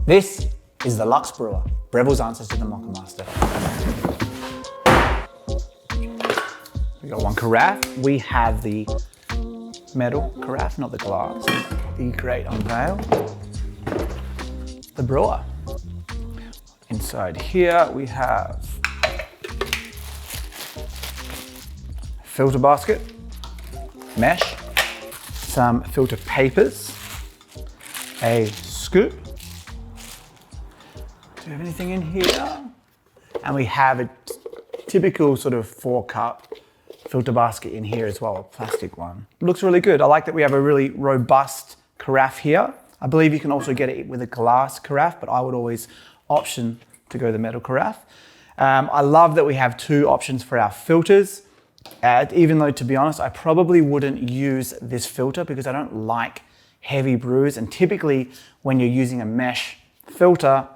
This is the Luxe Brewer, Breville's answers to the Mocha Master. We got one carafe. We have the metal carafe, not the glass. The great unveil. The brewer. Inside here we have filter basket, mesh, some filter papers, a scoop. Do we have anything in here? And we have a typical sort of 4-cup filter basket in here as well, a plastic one. It looks really good. I like that we have a really robust carafe here. I believe you can also get it with a glass carafe, but I would always option to go the metal carafe. I love that we have 2 options for our filters. Even though, to be honest, I probably wouldn't use this filter because I don't like heavy brews. And typically when you're using a mesh filter,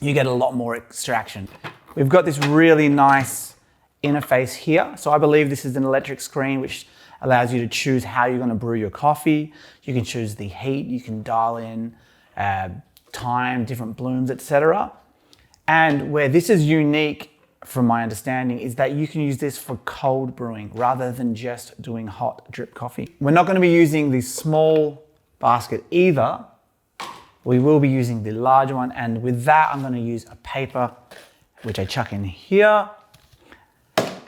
you get a lot more extraction. We've got this really nice interface here. So I believe this is an electric screen which allows you to choose how you're going to brew your coffee. You can choose the heat, you can dial in time, different blooms, etc. And where this is unique from my understanding is that you can use this for cold brewing rather than just doing hot drip coffee. We're not going to be using the small basket either. We will be using the larger one, and with that I'm going to use a paper which I chuck in here.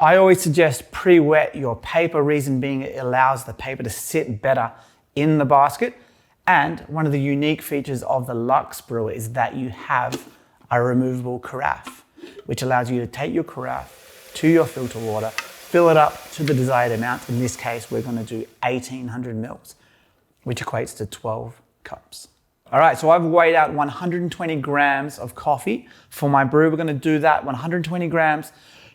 I always suggest pre-wet your paper, reason being it allows the paper to sit better in the basket. And one of the unique features of the Luxe Brewer is that you have a removable carafe, which allows you to take your carafe to your filter water, fill it up to the desired amount. In this case, we're going to do 1800 mils, which equates to 12 cups. All right, so I've weighed out 120 grams of coffee for my brew. We're going to do that 120 grams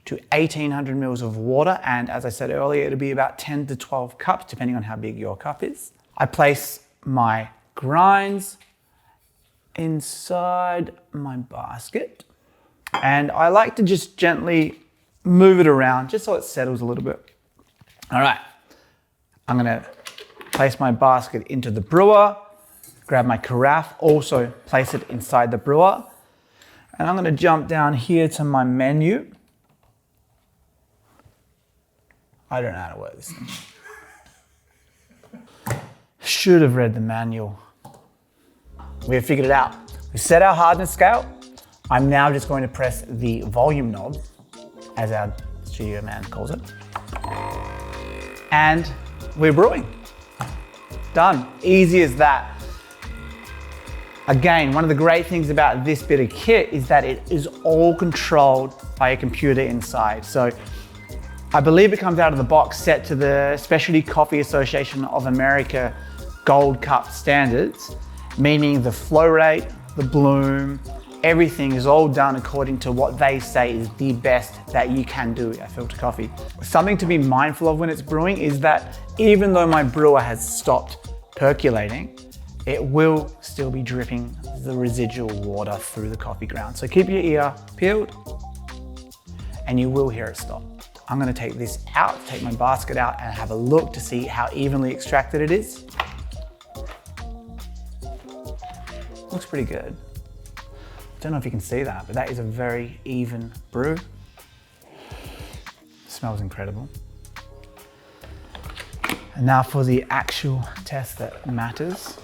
to 1800 mils of water. And as I said earlier, it'll be about 10 to 12 cups, depending on how big your cup is. I place my grinds inside my basket. And I like to just gently move it around just so it settles a little bit. All right, I'm gonna place my basket into the brewer, grab my carafe, also place it inside the brewer. And I'm gonna jump down here to my menu. I don't know how to work this thing. Should have read the manual. We've figured it out. We've set our hardness scale. I'm now just going to press the volume knob, as our studio man calls it. And we're brewing. Done. Easy as that. Again, one of the great things about this bit of kit is that it is all controlled by a computer inside. So I believe it comes out of the box set to the Specialty Coffee Association of America Gold Cup standards, meaning the flow rate, the bloom, everything is all done according to what they say is the best that you can do at filter coffee. Something to be mindful of when it's brewing is that even though my brewer has stopped percolating, it will still be dripping the residual water through the coffee ground. So keep your ear peeled and you will hear it stop. I'm gonna take this out, take my basket out and have a look to see how evenly extracted it is. Looks pretty good. Don't know if you can see that, but that is a very even brew. Smells incredible. And now for the actual test that matters.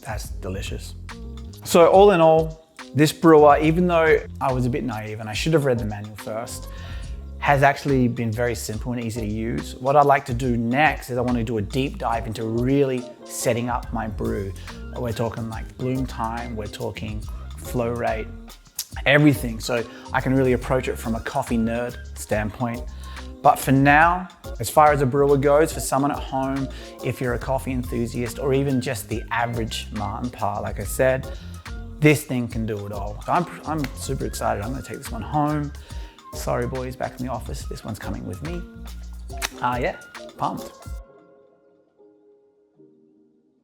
That's delicious. So all in all, this brewer, even though I was a bit naive and I should have read the manual first, has actually been very simple and easy to use. What I'd like to do next is I want to do a deep dive into really setting up my brew. We're talking like bloom time, we're talking flow rate, everything. So I can really approach it from a coffee nerd standpoint. But for now, as far as a brewer goes, for someone at home, if you're a coffee enthusiast or even just the average Martin Parr, like I said, this thing can do it all. So I'm super excited. I'm gonna take this one home. Sorry boys, back in the office. This one's coming with me. Yeah, pumped.